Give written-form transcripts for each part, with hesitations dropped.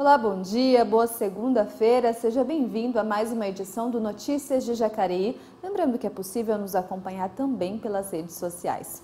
Olá, bom dia, boa segunda-feira, seja bem-vindo a mais uma edição do Notícias de Jacareí. Lembrando que é possível nos acompanhar também pelas redes sociais.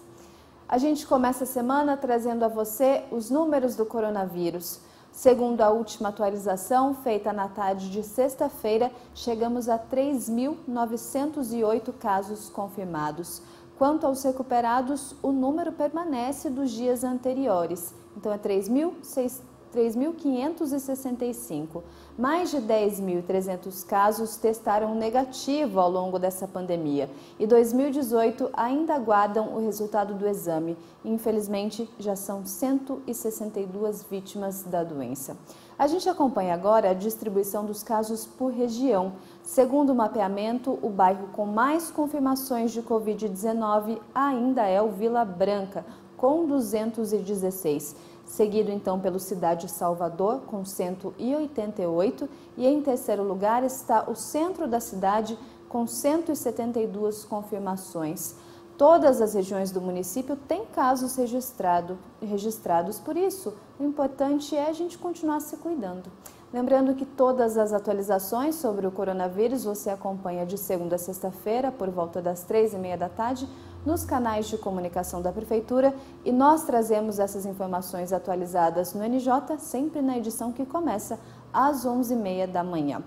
A gente começa a semana trazendo a você os números do coronavírus. Segundo a última atualização, feita na tarde de sexta-feira, chegamos a 3.908 casos confirmados. Quanto aos recuperados, o número permanece dos dias anteriores, então é 3.565. Mais de 10.300 casos testaram negativo ao longo dessa pandemia e 2018 ainda aguardam o resultado do exame. Infelizmente, já são 162 vítimas da doença. A gente acompanha agora a distribuição dos casos por região. Segundo o mapeamento, o bairro com mais confirmações de Covid-19 ainda é o Vila Branca, com 216. Seguido então pelo Cidade Salvador, com 188, e em terceiro lugar está o centro da cidade, com 172 confirmações. Todas as regiões do município têm casos registrados, por isso o importante é a gente continuar se cuidando. Lembrando que todas as atualizações sobre o coronavírus você acompanha de segunda a sexta-feira, por volta das 3h30 da tarde, nos canais de comunicação da Prefeitura, e nós trazemos essas informações atualizadas no NJ, sempre na edição que começa às 11h30 da manhã.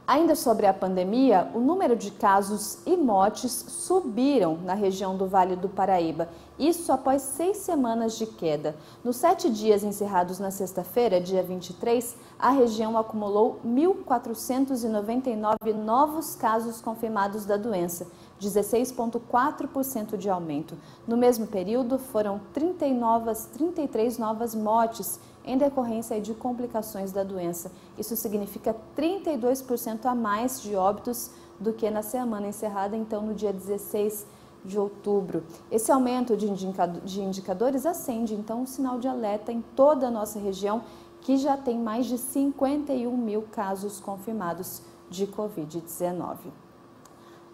Ainda sobre a pandemia, o número de casos e mortes subiram na região do Vale do Paraíba, isso após 6 semanas de queda. Nos 7 dias encerrados na sexta-feira, dia 23, a região acumulou 1.499 novos casos confirmados da doença, 16,4% de aumento. No mesmo período, foram 33 novas mortes em decorrência de complicações da doença. Isso significa 32% a mais de óbitos do que na semana encerrada, então, no dia 16 de outubro. Esse aumento de indicadores acende, então, um sinal de alerta em toda a nossa região, que já tem mais de 51 mil casos confirmados de Covid-19.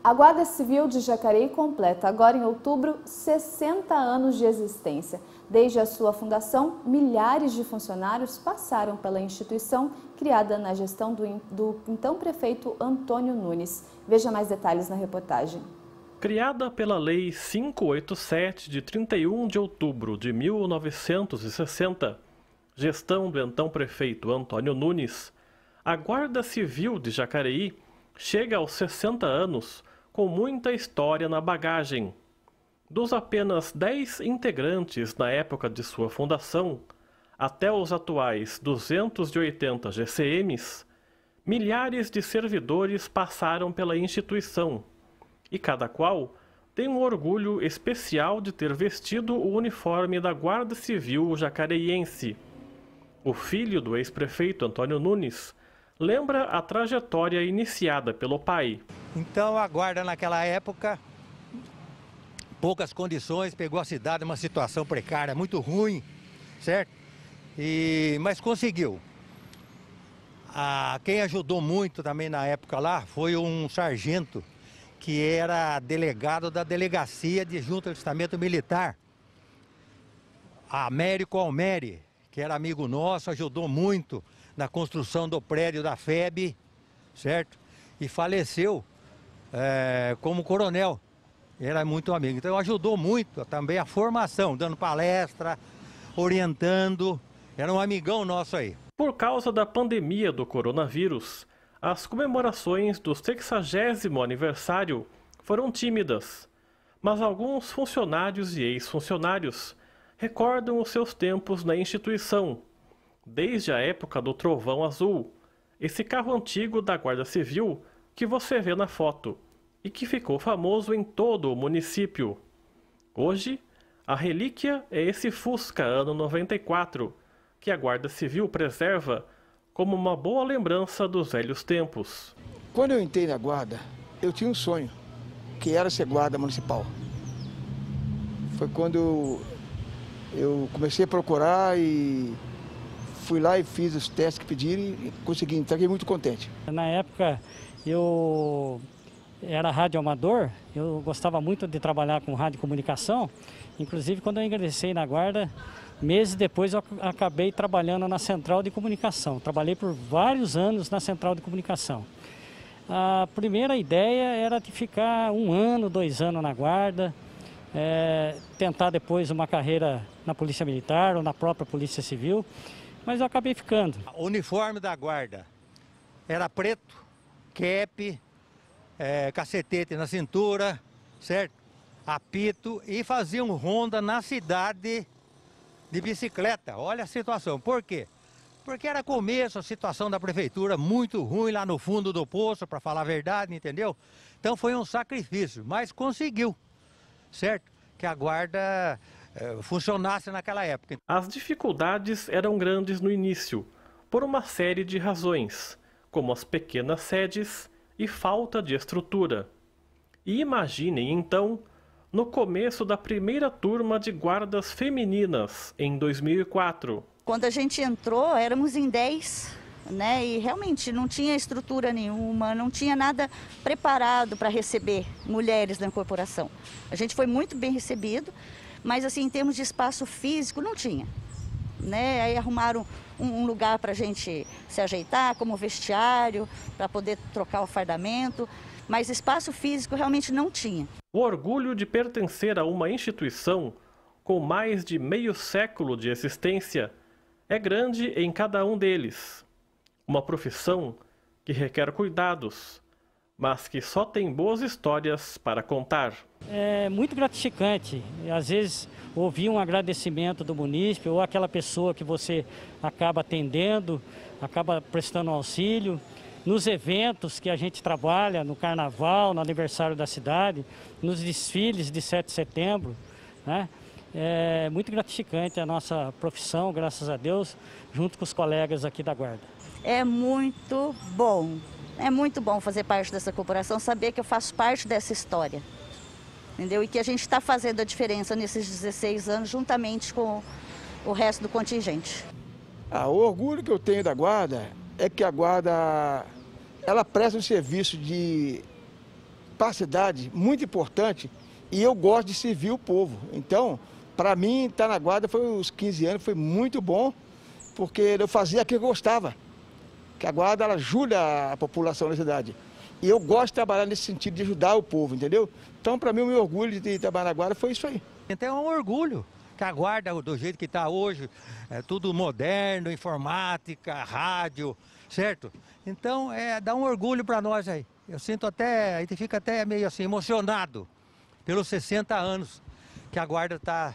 A Guarda Civil de Jacareí completa agora em outubro 60 anos de existência. Desde a sua fundação, milhares de funcionários passaram pela instituição, criada na gestão do então prefeito Antônio Nunes. Veja mais detalhes na reportagem. Criada pela Lei 587 de 31 de outubro de 1960, gestão do então prefeito Antônio Nunes, a Guarda Civil de Jacareí chega aos 60 anos com muita história na bagagem. Dos apenas 10 integrantes na época de sua fundação, até os atuais 280 GCMs, milhares de servidores passaram pela instituição, e cada qual tem um orgulho especial de ter vestido o uniforme da Guarda Civil jacareiense. O filho do ex-prefeito Antônio Nunes lembra a trajetória iniciada pelo pai. Então a guarda naquela época, poucas condições, pegou a cidade numa situação precária, muito ruim, certo? Mas conseguiu. Quem ajudou muito também na época lá foi um sargento que era delegado da Delegacia de Junta de Alistamento Militar, Américo Almeri, que era amigo nosso, ajudou muito na construção do prédio da FEB, certo? E faleceu como coronel, era muito amigo. Então ajudou muito também a formação, dando palestra, orientando, era um amigão nosso aí. Por causa da pandemia do coronavírus, as comemorações do 60º aniversário foram tímidas, mas alguns funcionários e ex-funcionários recordam os seus tempos na instituição, desde a época do Trovão Azul, esse carro antigo da Guarda Civil que você vê na foto e que ficou famoso em todo o município. Hoje, a relíquia é esse Fusca ano 94, que a Guarda Civil preserva como uma boa lembrança dos velhos tempos. Quando eu entrei na Guarda, eu tinha um sonho, que era ser guarda municipal. Foi quando eu comecei a procurar e fui lá e fiz os testes que pediram e consegui entrar, fiquei muito contente. Na época eu era radioamador, eu gostava muito de trabalhar com rádio e comunicação, inclusive quando eu ingressei na Guarda, Meses depois eu acabei trabalhando na Central de Comunicação. Trabalhei por vários anos na Central de Comunicação. A primeira ideia era de ficar 1 ano, 2 anos na guarda, tentar depois uma carreira na Polícia Militar ou na própria Polícia Civil, mas eu acabei ficando. O uniforme da guarda era preto, cap, cacetete na cintura, certo? Apito, e faziam ronda na cidade de bicicleta. Olha a situação. Por quê? Porque era começo, a situação da prefeitura muito ruim lá no fundo do poço, para falar a verdade, entendeu? Então foi um sacrifício, mas conseguiu, certo? Que a guarda funcionasse naquela época. As dificuldades eram grandes no início, por uma série de razões, como as pequenas sedes e falta de estrutura. E imaginem, então, no começo da primeira turma de guardas femininas, em 2004. Quando a gente entrou, éramos em 10, né? E realmente não tinha estrutura nenhuma, não tinha nada preparado para receber mulheres na corporação. A gente foi muito bem recebido, mas assim, em termos de espaço físico, não tinha, né? Aí arrumaram um lugar para a gente se ajeitar, como vestiário, para poder trocar o fardamento, mas espaço físico realmente não tinha. O orgulho de pertencer a uma instituição com mais de meio século de existência é grande em cada um deles. Uma profissão que requer cuidados, mas que só tem boas histórias para contar. É muito gratificante, às vezes, ouvir um agradecimento do munícipe ou aquela pessoa que você acaba atendendo, acaba prestando auxílio. Nos eventos que a gente trabalha, no carnaval, no aniversário da cidade, nos desfiles de 7 de setembro, né? É muito gratificante a nossa profissão, graças a Deus, junto com os colegas aqui da Guarda. É muito bom fazer parte dessa corporação, saber que eu faço parte dessa história, entendeu? E que a gente está fazendo a diferença nesses 16 anos, juntamente com o resto do contingente. O orgulho que eu tenho da Guarda é que a Guarda, ela presta um serviço para a cidade muito importante, e eu gosto de servir o povo. Então, para mim, estar na Guarda foi os 15 anos, foi muito bom, porque eu fazia aquilo que eu gostava. Que a Guarda, ela ajuda a população da cidade. E eu gosto de trabalhar nesse sentido de ajudar o povo, entendeu? Então, para mim, o meu orgulho de trabalhar na Guarda foi isso aí. Então é um orgulho que a Guarda, do jeito que está hoje, é tudo moderno, informática, rádio, certo? Então, dá um orgulho para nós aí. Eu sinto até, a gente fica até meio assim emocionado pelos 60 anos que a Guarda está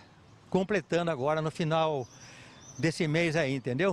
completando agora no final desse mês aí, entendeu?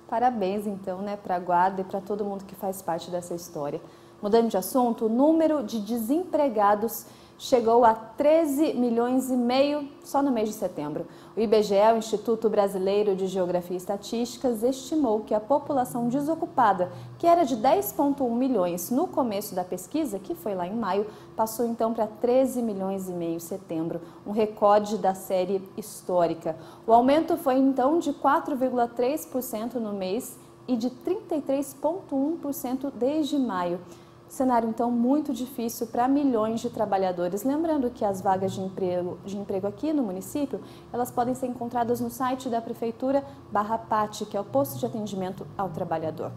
Parabéns, então, né, para a Guarda e para todo mundo que faz parte dessa história. Mudando de assunto, o número de desempregados chegou a 13 milhões e meio só no mês de setembro. O IBGE, o Instituto Brasileiro de Geografia e Estatísticas, estimou que a população desocupada, que era de 10,1 milhões no começo da pesquisa, que foi lá em maio, passou então para 13 milhões e meio em setembro, um recorde da série histórica. O aumento foi então de 4,3% no mês e de 33,1% desde maio. Cenário, então, muito difícil para milhões de trabalhadores. Lembrando que as vagas de emprego aqui no município, elas podem ser encontradas no site da Prefeitura /PAT, que é o Posto de Atendimento ao Trabalhador.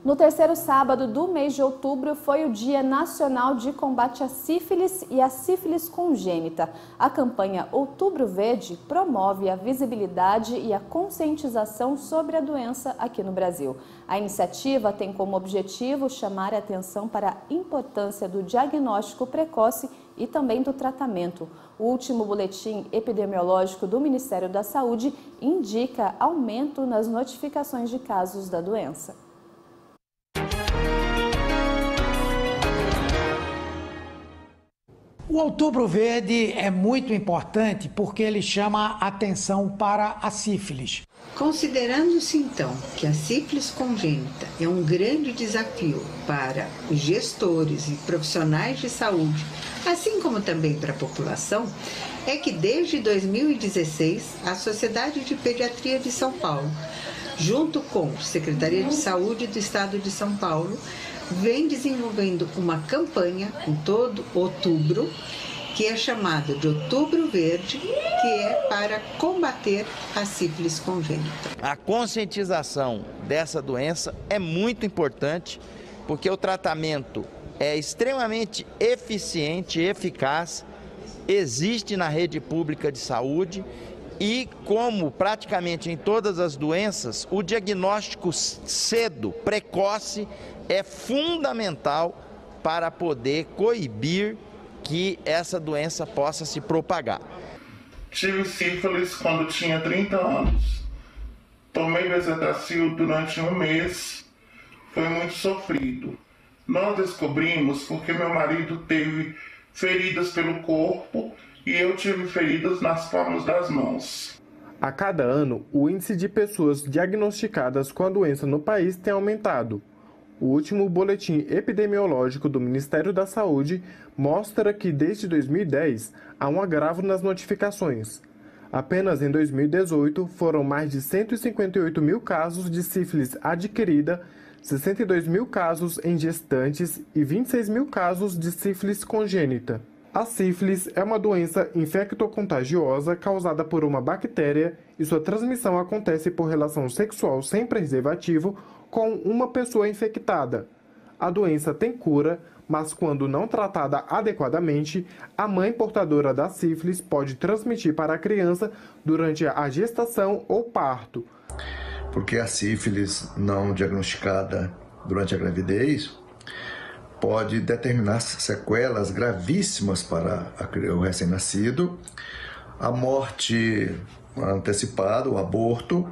No terceiro sábado do mês de outubro foi o Dia Nacional de Combate à Sífilis e à Sífilis Congênita. A campanha Outubro Verde promove a visibilidade e a conscientização sobre a doença aqui no Brasil. A iniciativa tem como objetivo chamar a atenção para a importância do diagnóstico precoce e também do tratamento. O último boletim epidemiológico do Ministério da Saúde indica aumento nas notificações de casos da doença. O Outubro Verde é muito importante porque ele chama a atenção para a sífilis. Considerando-se então que a sífilis congênita é um grande desafio para os gestores e profissionais de saúde, assim como também para a população, é que desde 2016 a Sociedade de Pediatria de São Paulo, junto com a Secretaria de Saúde do Estado de São Paulo, vem desenvolvendo uma campanha em todo outubro que é chamado de Outubro Verde, que é para combater a sífilis congênita. A conscientização dessa doença é muito importante, porque o tratamento é extremamente eficiente e eficaz, existe na rede pública de saúde e, como praticamente em todas as doenças, o diagnóstico cedo, precoce, é fundamental para poder coibir que essa doença possa se propagar. Tive sífilis quando tinha 30 anos. Tomei bezetacil durante um mês. Foi muito sofrido. Nós descobrimos porque meu marido teve feridas pelo corpo e eu tive feridas nas palmas das mãos. A cada ano, o índice de pessoas diagnosticadas com a doença no país tem aumentado. O último boletim epidemiológico do Ministério da Saúde mostra que desde 2010 há um agravo nas notificações. Apenas em 2018 foram mais de 158 mil casos de sífilis adquirida, 62 mil casos em gestantes e 26 mil casos de sífilis congênita. A sífilis é uma doença infectocontagiosa causada por uma bactéria e sua transmissão acontece por relação sexual sem preservativo com uma pessoa infectada. A doença tem cura, mas quando não tratada adequadamente, a mãe portadora da sífilis pode transmitir para a criança durante a gestação ou parto. Porque a sífilis não diagnosticada durante a gravidez pode determinar sequelas gravíssimas para o recém-nascido, a morte antecipada, o aborto,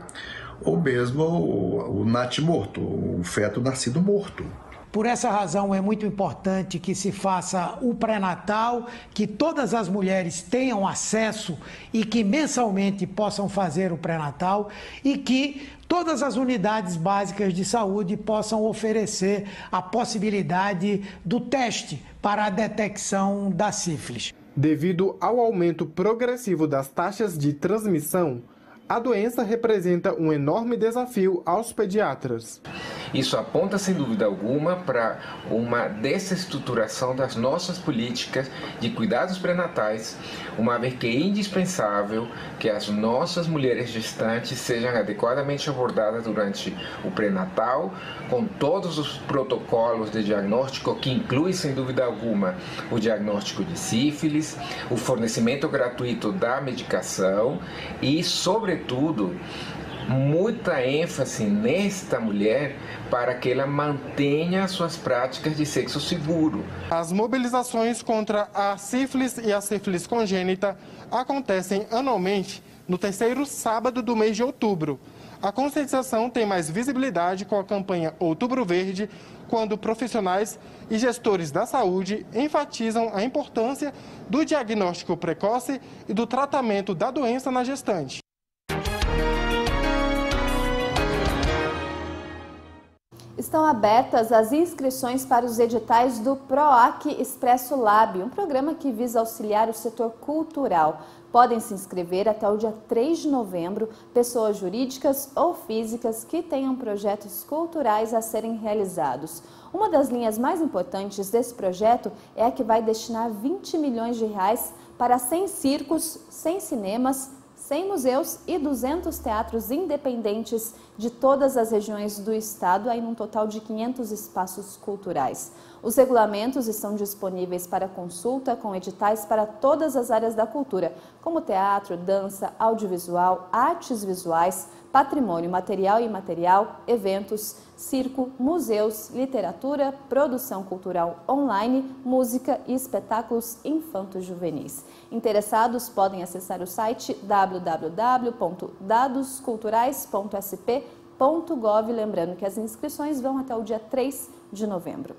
ou mesmo o natimorto, o feto nascido morto. Por essa razão é muito importante que se faça o pré-natal, que todas as mulheres tenham acesso e que mensalmente possam fazer o pré-natal e que todas as unidades básicas de saúde possam oferecer a possibilidade do teste para a detecção da sífilis. Devido ao aumento progressivo das taxas de transmissão, a doença representa um enorme desafio aos pediatras. Isso aponta, sem dúvida alguma, para uma desestruturação das nossas políticas de cuidados pré-natais, uma vez que é indispensável que as nossas mulheres gestantes sejam adequadamente abordadas durante o pré-natal, com todos os protocolos de diagnóstico, que inclui, sem dúvida alguma, o diagnóstico de sífilis, o fornecimento gratuito da medicação e, sobretudo, muita ênfase nesta mulher para que ela mantenha suas práticas de sexo seguro. As mobilizações contra a sífilis e a sífilis congênita acontecem anualmente no terceiro sábado do mês de outubro. A conscientização tem mais visibilidade com a campanha Outubro Verde, quando profissionais e gestores da saúde enfatizam a importância do diagnóstico precoce e do tratamento da doença na gestante. Estão abertas as inscrições para os editais do PROAC Expresso Lab, um programa que visa auxiliar o setor cultural. Podem se inscrever até o dia 3 de novembro pessoas jurídicas ou físicas que tenham projetos culturais a serem realizados. Uma das linhas mais importantes desse projeto é a que vai destinar 20 milhões de reais para 100 circos, 100 cinemas, 100 museus e 200 teatros independentes de todas as regiões do estado, aí num total de 500 espaços culturais. Os regulamentos estão disponíveis para consulta com editais para todas as áreas da cultura, como teatro, dança, audiovisual, artes visuais, patrimônio material e imaterial, eventos, circo, museus, literatura, produção cultural online, música e espetáculos infanto-juvenis. Interessados podem acessar o site www.dadosculturais.sp.gov, lembrando que as inscrições vão até o dia 3 de novembro.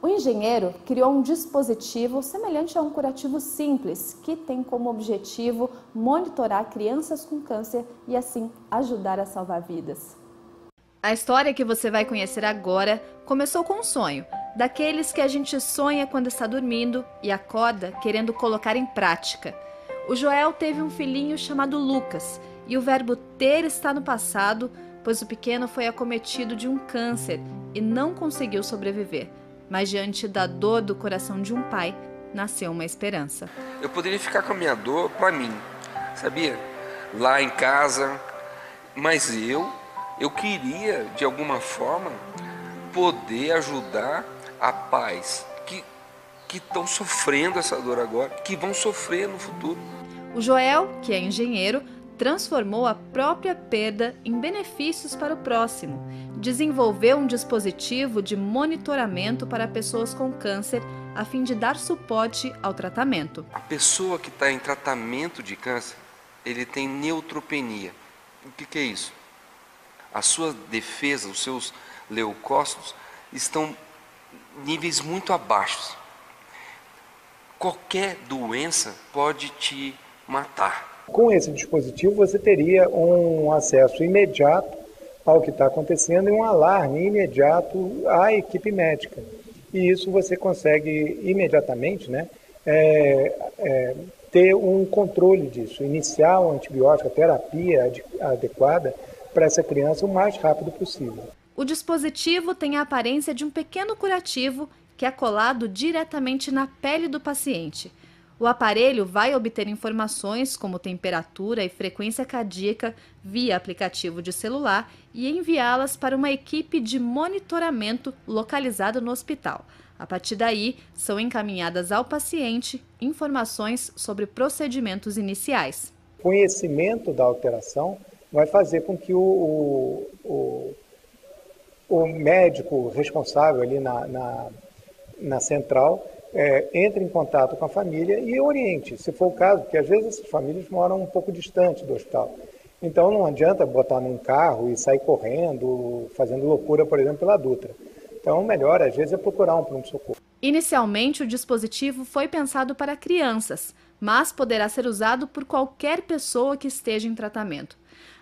O engenheiro criou um dispositivo semelhante a um curativo simples, que tem como objetivo monitorar crianças com câncer e assim ajudar a salvar vidas. A história que você vai conhecer agora começou com um sonho, daqueles que a gente sonha quando está dormindo e acorda querendo colocar em prática. O Joel teve um filhinho chamado Lucas e o verbo ter está no passado, pois o pequeno foi acometido de um câncer e não conseguiu sobreviver. Mas diante da dor do coração de um pai, nasceu uma esperança. Eu poderia ficar com a minha dor para mim, sabia? Lá em casa, mas eu queria, de alguma forma, poder ajudar a pais que estão sofrendo essa dor agora, que vão sofrer no futuro. O Joel, que é engenheiro, transformou a própria perda em benefícios para o próximo. Desenvolveu um dispositivo de monitoramento para pessoas com câncer, a fim de dar suporte ao tratamento. A pessoa que está em tratamento de câncer, ele tem neutropenia. O que é isso? A sua defesa, os seus leucócitos estão em níveis muito abaixos. Qualquer doença pode te matar. Com esse dispositivo você teria um acesso imediato ao que está acontecendo e um alarme imediato à equipe médica. E isso você consegue imediatamente, né, ter um controle disso, iniciar um antibiótico, a terapia adequada para essa criança o mais rápido possível. O dispositivo tem a aparência de um pequeno curativo que é colado diretamente na pele do paciente. O aparelho vai obter informações como temperatura e frequência cardíaca via aplicativo de celular e enviá-las para uma equipe de monitoramento localizada no hospital. A partir daí, são encaminhadas ao paciente informações sobre procedimentos iniciais. O conhecimento da alteração vai fazer com que o médico responsável ali na central entre em contato com a família e oriente, se for o caso, porque às vezes essas famílias moram um pouco distante do hospital. Então não adianta botar num carro e sair correndo, fazendo loucura, por exemplo, pela Dutra. Então o melhor, às vezes, é procurar um pronto-socorro. Inicialmente, o dispositivo foi pensado para crianças, mas poderá ser usado por qualquer pessoa que esteja em tratamento.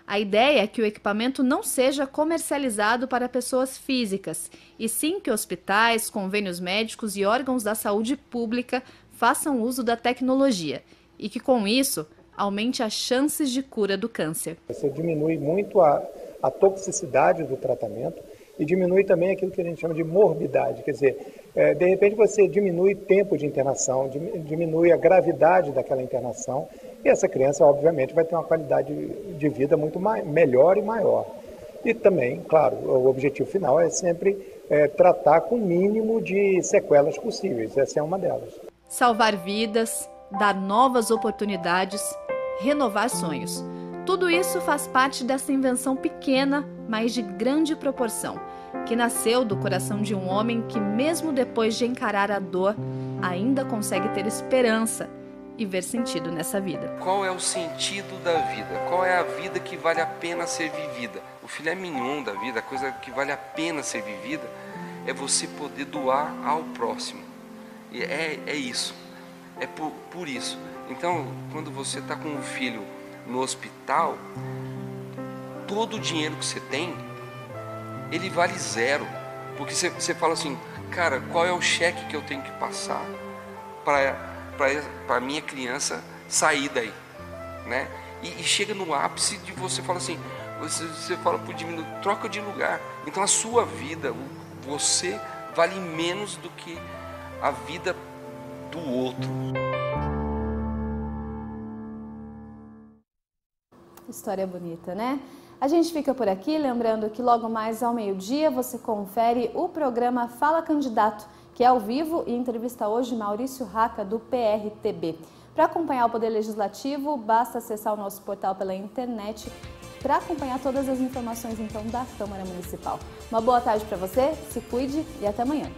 A ideia é que o equipamento não seja comercializado para pessoas físicas, e sim que hospitais, convênios médicos e órgãos da saúde pública façam uso da tecnologia e que, com isso, aumente as chances de cura do câncer. Você diminui muito a toxicidade do tratamento e diminui também aquilo que a gente chama de morbidade, quer dizer, de repente você diminui o tempo de internação, diminui a gravidade daquela internação, e essa criança, obviamente, vai ter uma qualidade de vida muito melhor e maior. E também, claro, o objetivo final é sempre tratar com o mínimo de sequelas possíveis. Essa é uma delas. Salvar vidas, dar novas oportunidades, renovar sonhos. Tudo isso faz parte dessa invenção pequena, mas de grande proporção, que nasceu do coração de um homem que, mesmo depois de encarar a dor, ainda consegue ter esperança e ver sentido nessa vida. Qual é o sentido da vida? Qual é a vida que vale a pena ser vivida? O filé mignon da vida, a coisa que vale a pena ser vivida, é você poder doar ao próximo. E é isso. É por isso. Então, quando você está com um filho no hospital, todo o dinheiro que você tem, ele vale zero. Porque você fala assim, cara, qual é o cheque que eu tenho que passar para a minha criança sair daí, né? E chega no ápice de você falar assim, você fala pro divino, troca de lugar. Então a sua vida, você vale menos do que a vida do outro. História bonita, né? A gente fica por aqui, lembrando que logo mais ao meio-dia você confere o programa Fala Candidato, que é ao vivo, e entrevista hoje Maurício Raca, do PRTB. Para acompanhar o Poder Legislativo, basta acessar o nosso portal pela internet para acompanhar todas as informações então da Câmara Municipal. Uma boa tarde para você, se cuide e até amanhã.